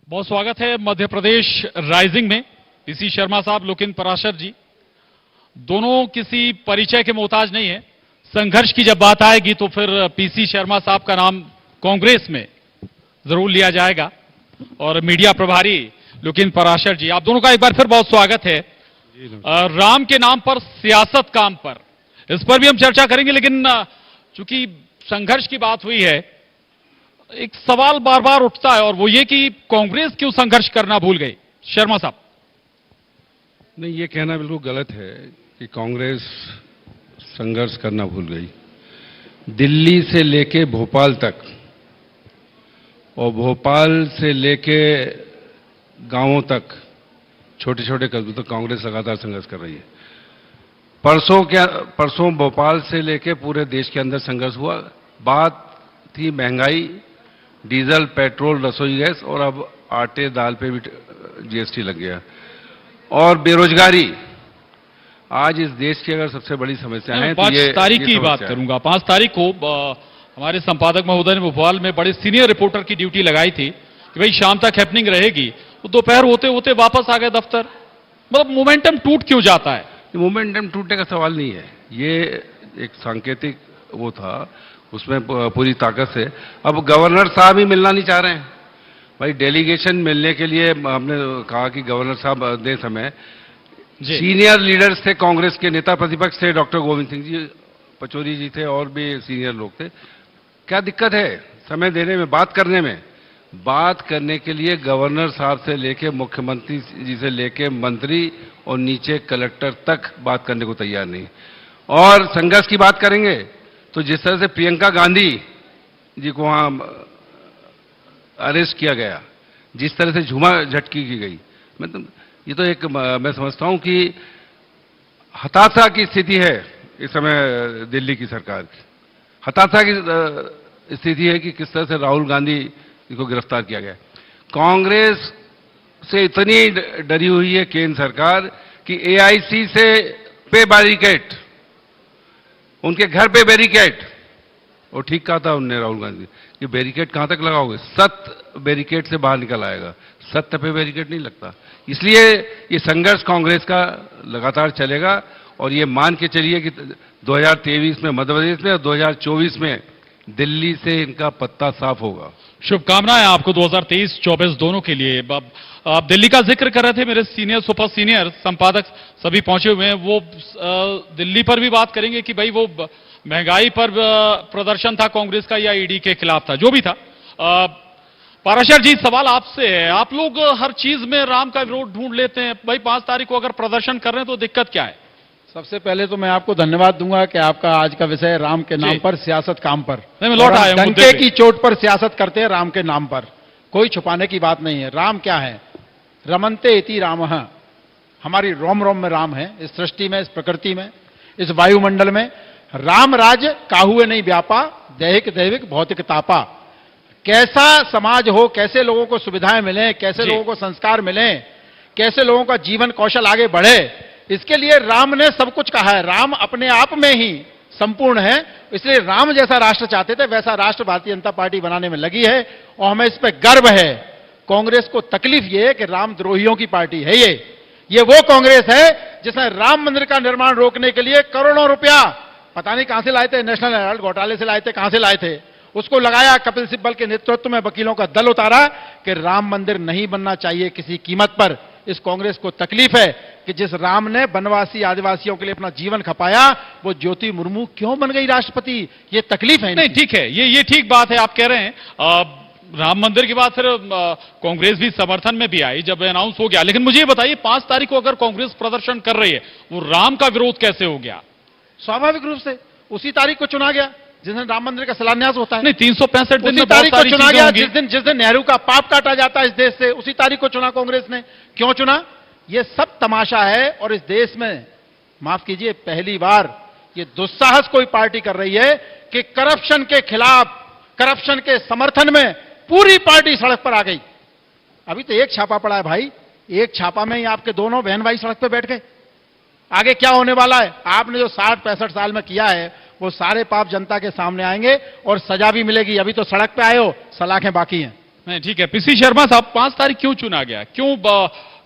बहुत स्वागत है मध्य प्रदेश राइजिंग में। पीसी शर्मा साहब, लोकेंद्र पराशर जी दोनों किसी परिचय के मोहताज नहीं है। संघर्ष की जब बात आएगी तो फिर पीसी शर्मा साहब का नाम कांग्रेस में जरूर लिया जाएगा। और मीडिया प्रभारी लोकेंद्र पराशर जी, आप दोनों का एक बार फिर बहुत स्वागत है। राम के नाम पर सियासत काम पर, इस पर भी हम चर्चा करेंगे, लेकिन चूंकि संघर्ष की बात हुई है, एक सवाल बार बार उठता है और वो ये कि कांग्रेस क्यों संघर्ष करना भूल गई। शर्मा साहब। नहीं, ये कहना बिल्कुल गलत है कि कांग्रेस संघर्ष करना भूल गई। दिल्ली से लेके भोपाल तक और भोपाल से लेके गांवों तक, छोटे छोटे कस्बों तक कांग्रेस लगातार संघर्ष कर रही है। परसों भोपाल से लेके पूरे देश के अंदर संघर्ष हुआ। बात थी महंगाई, डीजल, पेट्रोल, रसोई गैस, और अब आटे दाल पे भी जीएसटी लग गया। और बेरोजगारी आज इस देश की अगर सबसे बड़ी समस्या है। 5 तारीख की बात करूंगा। 5 तारीख को हमारे संपादक महोदय ने भोपाल में बड़े सीनियर रिपोर्टर की ड्यूटी लगाई थी कि भाई शाम तक हैपनिंग रहेगी। वो दोपहर होते होते वापस आ गए दफ्तर। मतलब मोमेंटम टूट क्यों जाता है? मोमेंटम टूटने का सवाल नहीं है, ये एक सांकेतिक वो था, उसमें पूरी ताकत से। अब गवर्नर साहब ही मिलना नहीं चाह रहे हैं। भाई डेलीगेशन मिलने के लिए हमने कहा कि गवर्नर साहब दे समय। सीनियर लीडर्स थे, कांग्रेस के नेता प्रतिपक्ष थे, डॉक्टर गोविंद सिंह जी पचौरी जी थे, और भी सीनियर लोग थे। क्या दिक्कत है समय देने में, बात करने में? बात करने के लिए गवर्नर साहब से लेके मुख्यमंत्री जी से लेके मंत्री और नीचे कलेक्टर तक बात करने को तैयार नहीं। और संघर्ष की बात करेंगे तो जिस तरह से प्रियंका गांधी जी को वहां अरेस्ट किया गया, जिस तरह से झूमा झटकी की गई, ये तो एक, मैं समझता हूं कि हताशा की स्थिति है इस समय दिल्ली की सरकार की। हताशा की स्थिति है कि किस तरह से राहुल गांधी को गिरफ्तार किया गया। कांग्रेस से इतनी डरी हुई है केंद्र सरकार कि एआईसी से पे बैरिकेड, उनके घर पे बैरिकेड। और ठीक कहा था उनने, राहुल गांधी, कि बैरिकेड कहां तक लगाओगे? सत्य बैरिकेड से बाहर निकल आएगा, सत्य पे बैरिकेड नहीं लगता। इसलिए ये संघर्ष कांग्रेस का लगातार चलेगा। और ये मान के चलिए कि 2023 में मध्य प्रदेश में और 2024 में दिल्ली से इनका पत्ता साफ होगा। शुभकामनाएं आपको 2023-24 दोनों के लिए। आप दिल्ली का जिक्र कर रहे थे, मेरे सीनियर सुपर सीनियर संपादक सभी पहुंचे हुए हैं। वो दिल्ली पर भी बात करेंगे कि भाई वो महंगाई पर प्रदर्शन था कांग्रेस का या ईडी के खिलाफ था, जो भी था। पराशर जी, सवाल आपसे है। आप लोग हर चीज में राम का विरोध ढूंढ लेते हैं। भाई 5 तारीख को अगर प्रदर्शन कर रहे हैं तो दिक्कत क्या है? सबसे पहले तो मैं आपको धन्यवाद दूंगा कि आपका आज का विषय है राम के नाम पर सियासत काम पर। मैं लौट आया हूं। डंके की चोट पर सियासत करते हैं राम के नाम पर, कोई छुपाने की बात नहीं है। राम क्या है? रमनते इति रामः, हमारी रोम रोम में राम है, इस सृष्टि में, इस प्रकृति में, इस वायुमंडल में। राम राज काहुए नहीं व्यापा, दैहिक दैविक भौतिक तापा। कैसा समाज हो, कैसे लोगों को सुविधाएं मिले, कैसे लोगों को संस्कार मिले, कैसे लोगों का जीवन कौशल आगे बढ़े, इसके लिए राम ने सब कुछ कहा है। राम अपने आप में ही संपूर्ण है, इसलिए राम जैसा राष्ट्र चाहते थे, वैसा राष्ट्र भारतीय जनता पार्टी बनाने में लगी है और हमें इस पर गर्व है। कांग्रेस को तकलीफ यह है कि रामद्रोहियों की पार्टी है ये वो कांग्रेस है जिसने राम मंदिर का निर्माण रोकने के लिए करोड़ों रुपया पता नहीं कहां से लाए थे, नेशनल हेराल्ड घोटाले से लाए थे, कहां से लाए थे, उसको लगाया। कपिल सिब्बल के नेतृत्व में वकीलों का दल उतारा कि राम मंदिर नहीं बनना चाहिए किसी कीमत पर। इस कांग्रेस को तकलीफ है कि जिस राम ने वनवासी आदिवासियों के लिए अपना जीवन खपाया, वो ज्योति मुर्मू क्यों बन गई राष्ट्रपति? ये तकलीफ है। नहीं, ठीक है, ये ठीक बात है। आप कह रहे हैं राम मंदिर की बात, फिर कांग्रेस भी समर्थन में भी आई जब अनाउंस हो गया। लेकिन मुझे ये बताइए, 5 तारीख को अगर कांग्रेस प्रदर्शन कर रही है, वो राम का विरोध कैसे हो गया? स्वाभाविक रूप से उसी तारीख को चुना गया जिस दिन राम मंदिर का शिलान्यास होता है। नहीं, 365 दिन उसी तारीख को चुना गया जिस दिन नेहरू का पाप काटा जाता है इस देश से, उसी तारीख को चुना कांग्रेस ने। क्यों चुना? ये सब तमाशा है। और इस देश में, माफ कीजिए, पहली बार ये दुस्साहस कोई पार्टी कर रही है कि करप्शन के खिलाफ, करप्शन के समर्थन में पूरी पार्टी सड़क पर आ गई। अभी तो एक छापा पड़ा है भाई, एक छापा में ही आपके दोनों बहन भाई सड़क पर बैठ गए। आगे क्या होने वाला है? आपने जो 60-65 साल में किया है वो सारे पाप जनता के सामने आएंगे और सजा भी मिलेगी। अभी तो सड़क पे आए हो, सलाखें बाकी हैं। नहीं, ठीक है। पीसी शर्मा साहब, 5 तारीख क्यों चुना गया? क्यों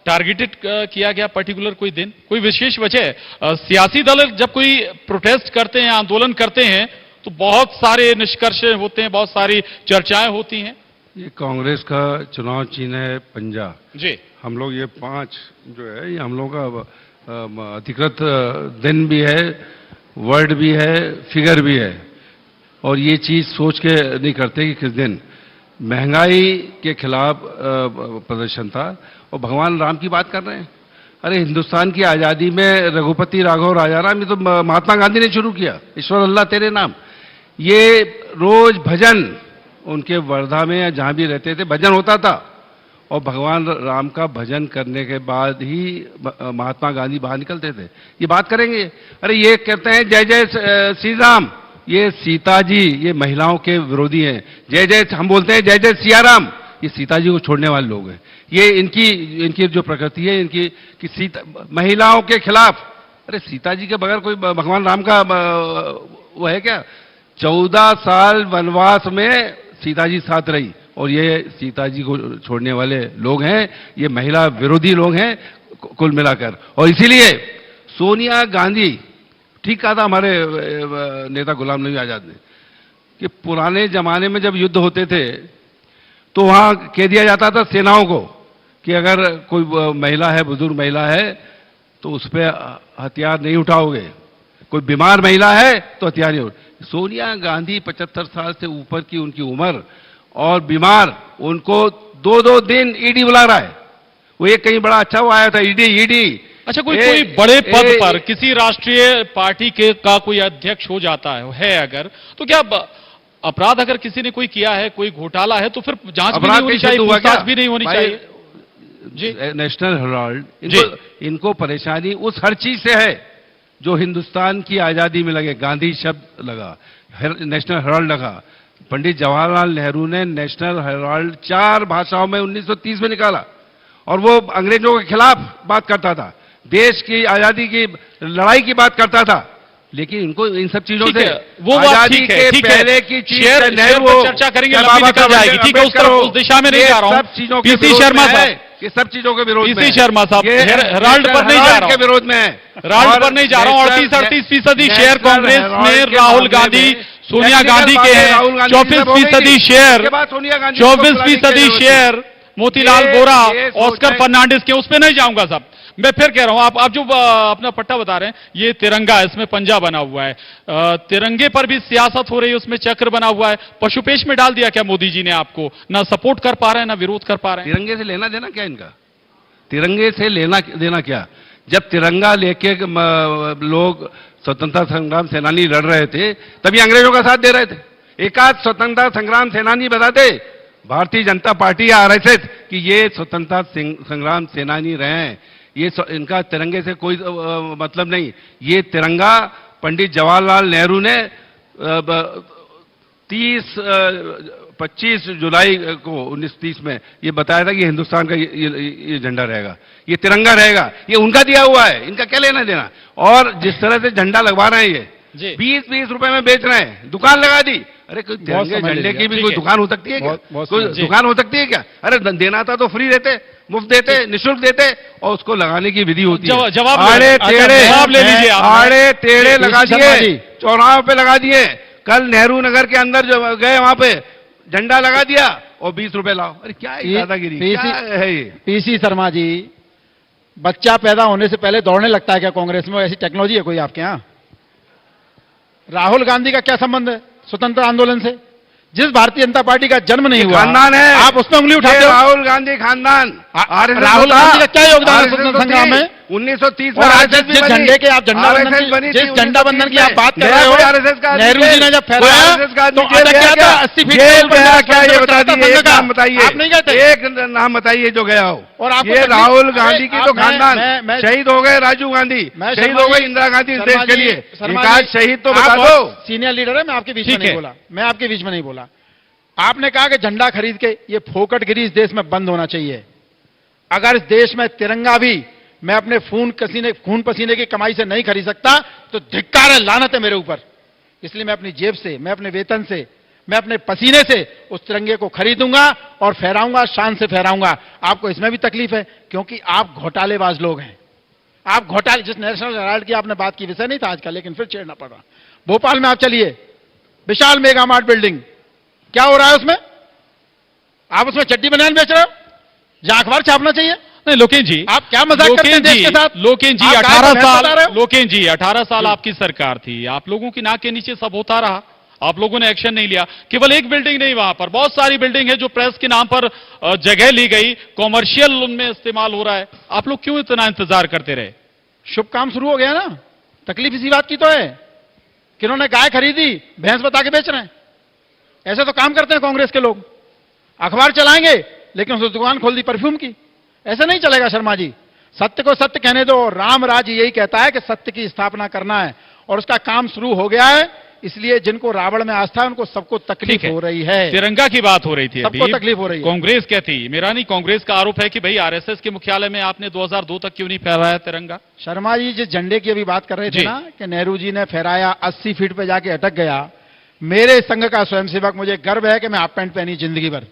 टारगेटेड किया गया पर्टिकुलर कोई दिन? कोई विशेष वजह? सियासी दल जब कोई प्रोटेस्ट करते हैं, आंदोलन करते हैं, तो बहुत सारे निष्कर्ष होते हैं, बहुत सारी चर्चाएं होती हैं। ये कांग्रेस का चुनाव चिन्ह है पंजा जी। हम लोग ये 5 जो है, ये हम लोग का अधिकृत दिन भी है, वर्ड भी है, फिगर भी है। और ये चीज सोच के नहीं करते कि किस दिन महंगाई के खिलाफ प्रदर्शन था और भगवान राम की बात कर रहे हैं। अरे हिंदुस्तान की आजादी में रघुपति राघव राजाराम, ये तो महात्मा गांधी ने शुरू किया, ईश्वर अल्लाह तेरे नाम। ये रोज भजन उनके वर्धा में या जहां भी रहते थे भजन होता था, और भगवान राम का भजन करने के बाद ही महात्मा गांधी बाहर निकलते थे। ये बात करेंगे। अरे ये कहते हैं जय जय श्री राम, ये सीता जी, ये महिलाओं के विरोधी हैं। जय जय, हम बोलते हैं जय जय सिया राम, ये सीता जी को छोड़ने वाले लोग हैं। ये इनकी जो प्रकृति है इनकी कि सीता महिलाओं के खिलाफ। अरे सीता जी के बगैर कोई भगवान राम का वो है क्या? 14 साल वनवास में सीता जी साथ रही, और ये सीता जी को छोड़ने वाले लोग हैं, ये महिला विरोधी लोग हैं कुल मिलाकर। और इसीलिए सोनिया गांधी, ठीक कहा था हमारे नेता गुलाम नबी आजाद ने, कि पुराने जमाने में जब युद्ध होते थे तो वहां कह दिया जाता था सेनाओं को कि अगर कोई महिला है, बुजुर्ग महिला है, तो उस पर हथियार नहीं उठाओगे, कोई बीमार महिला है तो हथियार नहीं उठाओगे। सोनिया गांधी 75 साल से ऊपर की उनकी उम्र, और बीमार, उनको 2-2 दिन ईडी बुला रहा है। वो एक कहीं बड़ा अच्छा वो आया था, ईडी। अच्छा, कोई बड़े पद पर किसी राष्ट्रीय पार्टी के का कोई अध्यक्ष हो जाता है अगर, तो क्या अपराध अगर किसी ने कोई किया है, कोई घोटाला है, तो फिर जांच भी नहीं होनी चाहिए, पूछताछ भी नहीं होनी चाहिए? जी। नेशनल हेराल्ड, इनको परेशानी उस हर चीज से है जो हिंदुस्तान की आजादी में लगे। गांधी शब्द लगा, नेशनल हेराल्ड लगा। पंडित जवाहरलाल नेहरू ने नेशनल हेराल्ड 4 भाषाओं में 1930 में निकाला, और वो अंग्रेजों के खिलाफ बात करता था, देश की आजादी की लड़ाई की बात करता था। लेकिन इनको इन सब चीजों से वो आजादी के पहले की चीज चर्चा करेंगे, लंबी निकल जाएगी। ठीक है, उस दिशा में नहीं जा रहा हूं। पीसी शर्मा साहब, ये सब चीजों के विरोध में। पीसी शर्मा साहब, हेराल्ड पर नहीं जा रहा हूं, के विरोध में, हेराल्ड पर नहीं जा रहा हूं। 38% शेयर कांग्रेस में राहुल गांधी, सोनिया गांधी के हैं। 24% शेयर, 24% शेयर मोतीलाल वोरा, ऑस्कर फर्नांडिस के। उस पर नहीं जाऊंगा साहब। मैं फिर कह रहा हूं, आप जो अपना पट्टा बता रहे हैं, ये तिरंगा, इसमें पंजा बना हुआ है, तिरंगे पर भी सियासत हो रही है, उसमें चक्र बना हुआ है। पशुपेश में डाल दिया क्या मोदी जी ने आपको? ना सपोर्ट कर पा रहे हैं, ना विरोध कर पा रहे हैं। तिरंगे से लेना देना क्या इनका? तिरंगे से लेना देना क्या? जब तिरंगा लेके लोग स्वतंत्रता संग्राम सेनानी लड़ रहे थे, तभी अंग्रेजों का साथ दे रहे थे। एकाध स्वतंत्रता संग्राम सेनानी बताते भारतीय जनता पार्टी या आरएसएस कि ये स्वतंत्रता संग्राम सेनानी रहे हैं, ये इनका तिरंगे से कोई मतलब नहीं। ये तिरंगा पंडित जवाहरलाल नेहरू ने 25 जुलाई को 1930 में ये बताया था कि हिंदुस्तान का ये झंडा रहेगा, ये तिरंगा रहेगा। ये उनका दिया हुआ है, इनका क्या लेना देना। और जिस तरह से झंडा लगवा रहे हैं ये 20-20 रुपए में बेच रहे हैं, दुकान लगा दी। अरे कोई तिरंगे झंडे की भी कोई दुकान हो सकती है क्या? कोई दुकान हो सकती है क्या? अरे देना था तो फ्री देते, मुफ्त देते, निःशुल्क देते, और उसको लगाने की विधि होती है। जवाब ले लीजिए। आड़े टेढ़े लगा दिए, चौराहों पे लगा दिए। कल नेहरू नगर के अंदर जो गए वहां पे झंडा लगा दिया और 20 रुपए लाओ। अरे क्या है दादागिरी, क्या है ये? पीसी शर्मा जी, बच्चा पैदा होने से पहले दौड़ने लगता है क्या कांग्रेस में? ऐसी टेक्नोलॉजी है कोई आपके यहाँ? राहुल गांधी का क्या संबंध है स्वतंत्र आंदोलन से? जिस भारतीय जनता पार्टी का जन्म नहीं हुआ, खानदान है, आप उसमें उंगली उठाते हो। राहुल गांधी खानदान, राहुल गांधी का क्या योगदान है स्वतंत्रता संग्राम में? 1930 में जिस झंडे के आप झंडा बंधन, जिस झंडा बंधन की आप बात कर रहे हो, नेहरू जी ने जब फहराया तो क्या था? 80 फीट क्या ये बता दीजिए, एक नाम बताइए, आप नहीं कहते? एक नाम बताइए जो गया हो। और आप ये राहुल गांधी की तो खानदान, शहीद हो गए राजीव गांधी, शहीद हो गए इंदिरा गांधी इस देश के लिए। एकाध शहीद तो बता दो। सीनियर लीडर है, मैं आपके बीच में नहीं बोला, मैं आपके बीच में नहीं बोला। आपने कहा कि झंडा खरीद के ये फोकटगिरी इस देश में बंद होना चाहिए। अगर इस देश में तिरंगा भी मैं अपने खून पसीने की कमाई से नहीं खरीद सकता तो धिक्कार है, लानत है मेरे ऊपर। इसलिए मैं अपनी जेब से, मैं अपने वेतन से, मैं अपने पसीने से उस तिरंगे को खरीदूंगा और फहराऊंगा, शान से फहराऊंगा। आपको इसमें भी तकलीफ है क्योंकि आप घोटालेबाज लोग हैं। आप घोटाले, जिस नेशनल हेराल्ड की आपने बात की, विषय नहीं था आज का, लेकिन फिर छेड़ना पड़ रहा। भोपाल में आप चलिए, विशाल मेगा मार्ट बिल्डिंग, क्या हो रहा है उसमें? आप उसमें चड्डी बनियान बेच रहे हो, जहां अखबार छापना चाहिए। नहीं लोकेन जी, आप क्या मजाक करते हैं देश के साथ? लोकेन जी, आप 18 गाय साल, बता रहे हो? लोकेन जी 18 साल आपकी सरकार थी, आप लोगों की नाक के नीचे सब होता रहा, आप लोगों ने एक्शन नहीं लिया। केवल एक बिल्डिंग नहीं, वहां पर बहुत सारी बिल्डिंग है जो प्रेस के नाम पर जगह ली गई, कॉमर्शियल उनमें इस्तेमाल हो रहा है। आप लोग क्यों इतना इंतजार करते रहे? शुभ काम शुरू हो गया ना। तकलीफ इसी बात की तो है कि उन्होंने गाय खरीदी, भैंस बता के बेच रहे हैं। ऐसे तो काम करते हैं कांग्रेस के लोग। अखबार चलाएंगे लेकिन उसने दुकान खोल दी परफ्यूम की। ऐसे नहीं चलेगा शर्मा जी। सत्य को सत्य कहने दो। राम राज्य यही कहता है कि सत्य की स्थापना करना है और उसका काम शुरू हो गया है। इसलिए जिनको रावण में आस्था है उनको सबको तकलीफ हो रही है। तिरंगा की बात हो रही थी, सबको तकलीफ हो रही है। कांग्रेस क्या थी? मेरा नहीं, कांग्रेस का आरोप है कि भाई आरएसएस के मुख्यालय में आपने 2002 तक क्यों नहीं फहराया तिरंगा? शर्मा जी, जिस झंडे की अभी बात कर रहे थे ना कि नेहरू जी ने फहराया, 80 फीट पे जाके अटक गया। मेरे संघ का स्वयंसेवक, मुझे गर्व है कि मैं हाफ पैंट पहनी जिंदगी भर।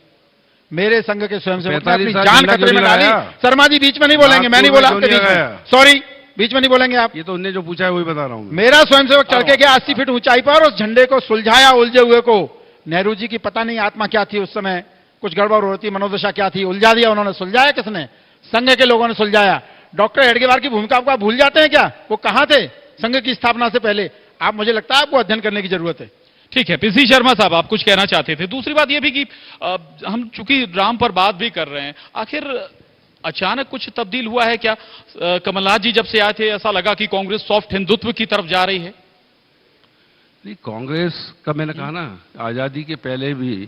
मेरे संघ के स्वयंसेवक ने अपनी जान खतरे में डाली। शर्मा जी बीच में नहीं बोलेंगे, मैं नहीं बोला आपके बीच में, सॉरी, बीच में नहीं बोलेंगे आप। ये तो उनने जो पूछा है वही बता रहा हूं। मेरा स्वयंसेवक चढ़ के गया 80 फीट ऊंचाई पर, उस झंडे को सुलझाया उलझे हुए को। नेहरू जी की पता नहीं आत्मा क्या थी उस समय, कुछ गड़बड़ हो रही थी, मनोदशा क्या थी, उलझा दिया उन्होंने। सुलझाया किसने? संघ के लोगों ने सुलझाया। डॉक्टर हेडगेवार की भूमिका आपको भूल जाते हैं क्या? वो कहां थे संघ की स्थापना से पहले? आप, मुझे लगता है आपको अध्ययन करने की जरूरत है। ठीक है, पीसी शर्मा साहब, आप कुछ कहना चाहते थे। दूसरी बात यह भी कि हम चूंकि राम पर बात भी कर रहे हैं, आखिर अचानक कुछ तब्दील हुआ है क्या? कमलनाथ जी जब से आए थे ऐसा लगा कि कांग्रेस सॉफ्ट हिंदुत्व की तरफ जा रही है। नहीं, कांग्रेस का मैंने कहा ना, आजादी के पहले भी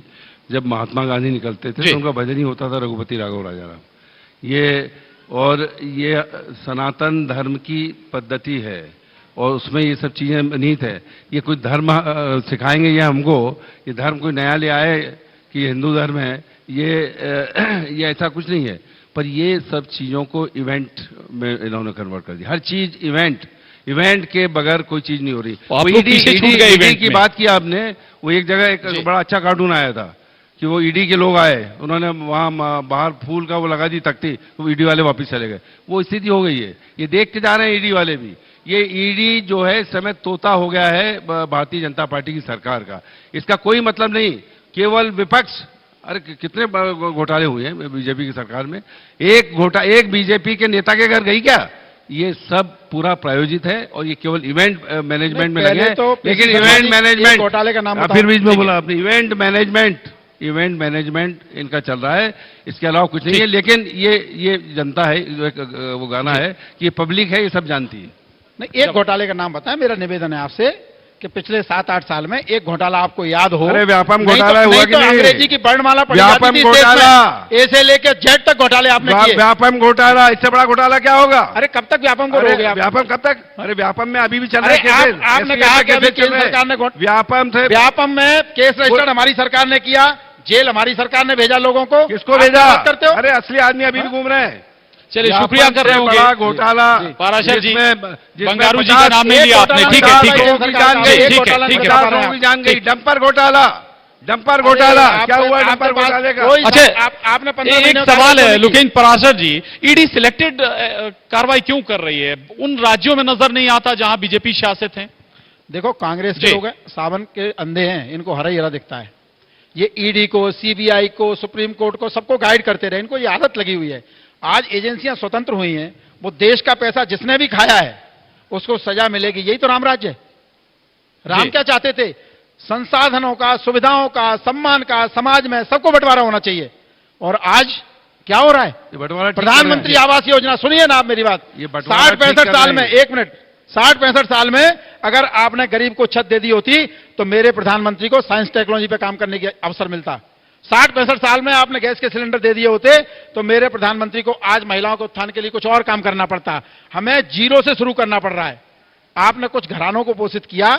जब महात्मा गांधी निकलते थे तो उनका भजन ही होता था रघुपति राघव राजाराम। ये सनातन धर्म की पद्धति है और उसमें ये सब चीजें निहित है। ये कोई धर्म सिखाएंगे ये हमको, ये धर्म कोई नया ले आए कि हिंदू धर्म है, ये ऐसा कुछ नहीं है। पर ये सब चीजों को इवेंट में इन्होंने कन्वर्ट कर दिया। हर चीज इवेंट के बगैर कोई चीज नहीं हो रही। ईडी की बात की आपने, वो एक जगह एक बड़ा अच्छा कार्टून आया था कि वो ईडी के लोग आए, उन्होंने वहां बाहर फूल का वो लगा दी तख्ती, तो ईडी वाले वापस चले गए। वो स्थिति हो गई है। ये देख के जा रहे हैं ईडी वाले भी। ये ईडी जो है इस समय तोता हो गया है भारतीय जनता पार्टी की सरकार का। इसका कोई मतलब नहीं, केवल विपक्ष। अरे कितने घोटाले हुए हैं बीजेपी की सरकार में। एक बीजेपी के नेता के घर गई क्या? ये सब पूरा प्रायोजित है और ये केवल इवेंट मैनेजमेंट में लगे हैं। लेकिन इवेंट मैनेजमेंट घोटाले का नाम फिर बीच में बोला आपने, इवेंट मैनेजमेंट इनका चल रहा है, इसके अलावा कुछ नहीं है। लेकिन ये जनता है, वो गाना है कि पब्लिक है, ये सब जानती है। नहीं, एक घोटाले का नाम बताएं। मेरा निवेदन है आपसे कि पिछले 7-8 साल में एक घोटाला आपको याद हो। अरे व्यापम घोटाला हुआ कि नहीं? अंग्रेजी की वर्णमाला पढ़ी जाती थी घोटाला, ए से लेकर जेड तक घोटाले आपने किए। व्यापम घोटाला, इससे बड़ा घोटाला क्या होगा? अरे कब तक व्यापम को रोगे? व्यापम कब तक? अरे व्यापम में अभी भी चल रहा है। आपने कहा कि अभी केंद्र सरकार ने व्यापम में केस रजिस्टर्ड हमारी सरकार ने किया, जेल हमारी सरकार ने भेजा लोगों को। किसको भेजा करते हो? अरे असली आदमी अभी भी घूम रहे हैं। चलिए, शुक्रिया कर रहे होंगे। बड़ा घोटाला पाराशर जी, बंगारू जी का नाम नहीं लिया आपने। ठीक है, ठीक है, ठीक है। जान गई डंपर घोटाला क्या हुआ डंपर घोटाले का? अच्छा, आपने एक सवाल है लेकिन पराशर जी, ईडी सिलेक्टेड कार्रवाई क्यों कर रही है? उन राज्यों में नजर नहीं आता जहां बीजेपी शासित है। देखो, कांग्रेस के लोग सावन के अंधे हैं, इनको हरा ही हरा दिखता है। ये ईडी को, सीबीआई को, सुप्रीम कोर्ट को, सबको गाइड करते रहे। इनको ये आदत लगी हुई है। आज एजेंसियां स्वतंत्र हुई हैं, वो देश का पैसा जिसने भी खाया है उसको सजा मिलेगी। यही तो राम राज्य है। राम क्या चाहते थे? संसाधनों का, सुविधाओं का, सम्मान का, समाज में सबको बंटवारा होना चाहिए। और आज क्या हो रहा है? प्रधानमंत्री आवास योजना, सुनिए ना आप मेरी बात। 60-65 साल में, 1 मिनट, 60-65 साल में अगर आपने गरीब को छत दे दी होती तो मेरे प्रधानमंत्री को साइंस टेक्नोलॉजी पे काम करने का अवसर मिलता। 60-65 साल में आपने गैस के सिलेंडर दे दिए होते तो मेरे प्रधानमंत्री को आज महिलाओं के उत्थान के लिए कुछ और काम करना पड़ता। हमें जीरो से शुरू करना पड़ रहा है। आपने कुछ घरानों को पोषित किया,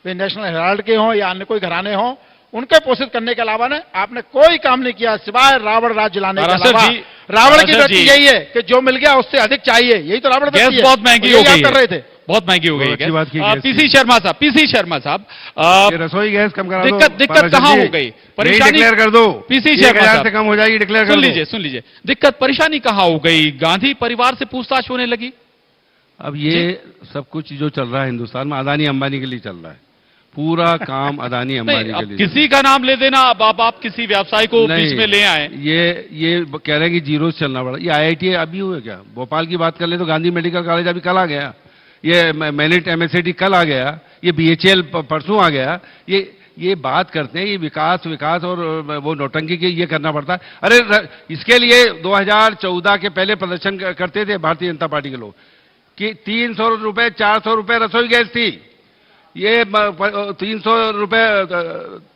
वे नेशनल हेराल्ड के हों या अन्य कोई घराने हों, उनके पोषित करने के अलावा ने आपने कोई काम नहीं किया सिवाय रावण राज जलाने के अलावा। रावण की वृत्ति यही है कि जो मिल गया उससे अधिक चाहिए। यही तो रावण गैस बहुत महंगी हो गई कर रहे थे। बहुत महंगी हो गई बहुत अच्छी बात की गैस पीसी शर्मा साहब, पीसी शर्मा साहब, ये रसोई गैस कम करा दो। दिक्कत पाराशर कहाँ जी, हो गई? यही परेशानी डिक्लेयर कर दो। पीसी शर्मा 1000 साहब से कम हो जाएगी, डिक्लेयर कर सुन दो। लीजिए, सुन लीजिए, दिक्कत परेशानी कहाँ हो गई? गांधी परिवार से पूछताछ होने लगी। अब ये सब कुछ जो चल रहा है हिंदुस्तान में अदानी अंबानी के लिए चल रहा है, पूरा काम अदानी अंबानी नहीं, के अब लिए। किसी का नाम ले देना, अब आप किसी व्यवसाय को नहीं, बीच में ले आए। ये कह रहे हैं कि जीरो से चलना पड़ा। ये आईआईटी अभी हुए क्या? भोपाल की बात कर ले तो गांधी मेडिकल कॉलेज अभी कल आ गया, ये मैनिट एमएससीटी कल आ गया, ये बीएचएल परसों आ गया। ये बात करते हैं, ये विकास विकास और वो नौटंकी के ये करना पड़ता है। अरे इसके लिए 2014 के पहले प्रदर्शन करते थे भारतीय जनता पार्टी के लोग कि 300 रुपए 400 रुपए रसोई गैस थी, ये 300 रुपए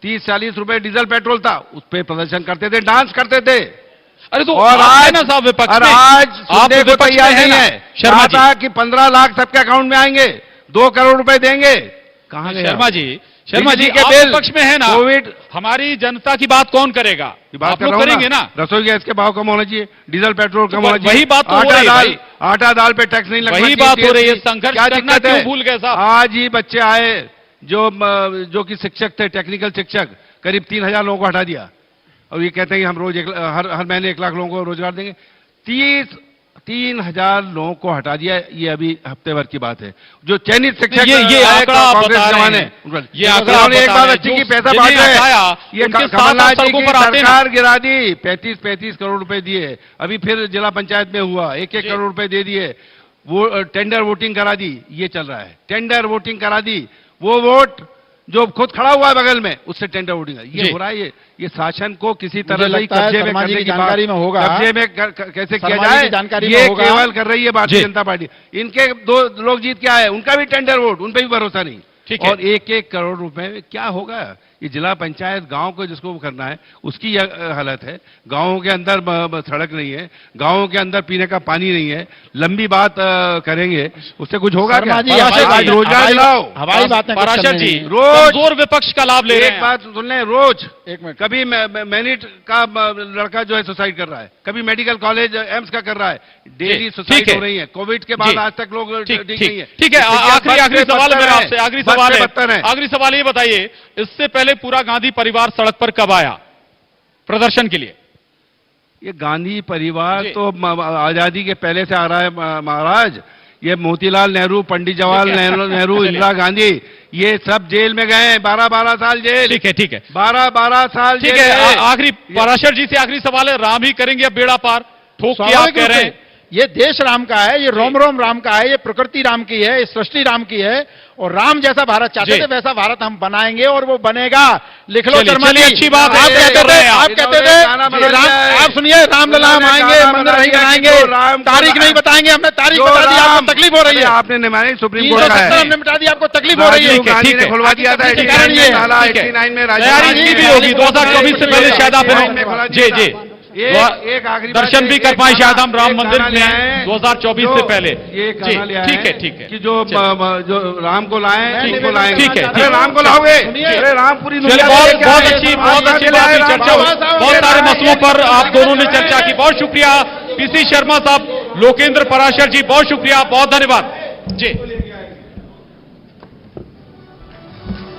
30-40 रुपए डीजल पेट्रोल था, उस पर प्रदर्शन करते थे, डांस करते थे। अरे तो और आप है आज ना साहब विपक्ष और में, आज आप सुनने को विपक्ष तैयार में है नहीं ना, है। शर्मा जी। कहा कि 15 लाख सबके अकाउंट में आएंगे, 2 करोड़ रुपए देंगे, कहां गया? शर्मा जी, शर्मा जी, बिजली के आप बिल, विपक्ष में है ना, कोविड हमारी जनता की बात कौन करेगा? बात आप कर लोग रहा हूं करेंगे ना। रसोई गैस के भाव कम होना चाहिए, डीजल पेट्रोल कम होना चाहिए, वही बात तो हो रही है भाई। आटा दाल पे टैक्स नहीं लगना वही चाहिए, बात हो रही है, TSP संघर्ष क्या करना दिक्कत क्यों है? भूल गए साहब? आज ही बच्चे आए जो कि शिक्षक थे, टेक्निकल शिक्षक, करीब 3000 लोगों को हटा दिया और ये कहते हैं कि हम रोज हर महीने 1 लाख लोगों को रोजगार देंगे। 3,000 लोगों को हटा दिया, ये अभी हफ्ते भर की बात है। जो चयनित शिक्षक ये आंकड़ा आप बता रहे जमाने हैं, ये आंकड़ा आप एक बता बात रहे हैं, अच्छी की जो पैसा जिन्हें बांट रहे हटाया, हैं। ये उनके साथ कमलनाथ आप जी सड़कों की पर आते हैं ना। सरकार गिरा दी, 35 करोड़ रुपए दिए, अभी फिर जिला पंचायत में हुआ 1-1 करोड़ रुपए दे दिए, वो टेंडर वोटिंग करा दी, ये चल रहा है। टेंडर वोटिंग करा दी, वो वोट जो खुद खड़ा हुआ है बगल में, उससे टेंडर वोटिंग ये हो रहा है। ये शासन को किसी तरह से कब्जे में करने की जानकारी में होगा, कब्जे में कैसे किया जाए, जानकारी ये होगा। केवल कर रही है भारतीय जनता पार्टी। इनके 2 लोग जीत के आए, उनका भी टेंडर वोट, उन पर भी भरोसा नहीं। ठीक है। और 1-1 करोड़ रुपए में क्या होगा? ये जिला पंचायत गांव को जिसको करना है उसकी यह हालत है। गांवों के अंदर सड़क नहीं है, गांवों के अंदर पीने का पानी नहीं है। लंबी बात करेंगे, उससे कुछ होगा क्या? आज रोजगार दिलाओ। हवाई बातें कुछ पराशर करने जी, नहीं। रोज जोर विपक्ष का लाभ ले रहे एक हैं। बात सुन लें, रोज 1 मिनट। कभी मैनिट का लड़का जो है सुसाइड कर रहा है, कभी मेडिकल कॉलेज एम्स का कर रहा है, डेली जी, सुसाइड ठीक है। हो रही है। कोविड के बाद जी। आज तक लोग ठीक नहीं है। ठीक है, आखिरी सवाल मेरा आपसे, आखिरी सवाल है, आखिरी आखिरी सवाल ये बताइए, इससे पहले पूरा गांधी परिवार सड़क पर कब आया प्रदर्शन के लिए? ये गांधी परिवार जी। तो आजादी के पहले से आ रहा है महाराज। ये मोतीलाल नेहरू, पंडित जवाहरलाल नेहरू, इंदिरा गांधी, ये सब जेल में गए हैं, 12-12 साल जेल। ठीक है, ठीक है, 12-12 साल ठीक जेल है। आखिरी पराशर जी से आखिरी सवाल है, राम ही करेंगे अब बेड़ा पार, ठोक के आप कह रहे हैं? ये देश राम का है, ये रोम रोम राम का है, ये प्रकृति राम की है, ये सृष्टि राम की है, और राम जैसा भारत चाहते जी। थे वैसा भारत हम बनाएंगे और वो बनेगा। लिख लो चलिए, शर्मा जी, अच्छी बात है, आप कहते थे गाना कि बना लिया है। आप सुनिए, रामलला हम आएंगे, गाना मंदिर बना नहीं लिया कि बनाएंगे, जो राम को तारीख नहीं बताएंगे, हमने तारीख बता दी, आपको तकलीफ हो रही है। आपने निभाई, सुप्रीम कोर्ट का 370 है। हमने मिटा दी, आपको तकलीफ हो रही है। राजीव गांधी ने खुलवा दिया था, 89 में नाला, 89 में राजीव तैयारी गांधी की भी ने- होगी 2024 से पहले शायद आप जी जी एक आखिरी बात दर्शन भी एक कर पाए गाना- शायद हम राम एक मंदिर गाना में ले आए, 2024 जो से पहले। ये जी, गाना ले आए ठीक है, ठीक है, कि जो राम को लाएं, ठीक ठीक को है, लाएंगे। ठीक है, अरे ठीक राम को लाओगे? सुनिए। अरे राम पूरी चलिए, दुनिया बहुत लेके बहुत आए। अच्छी आज बात के लिए हुई, राम चर्चा हुई, को- बहुत सारे मसलों पर आप दोनों ने चर्चा की। बहुत शुक्रिया पीसी शर्मा साहब, लोकेंद्र पराशर जी, बहुत शुक्रिया, बहुत धन्यवाद जी।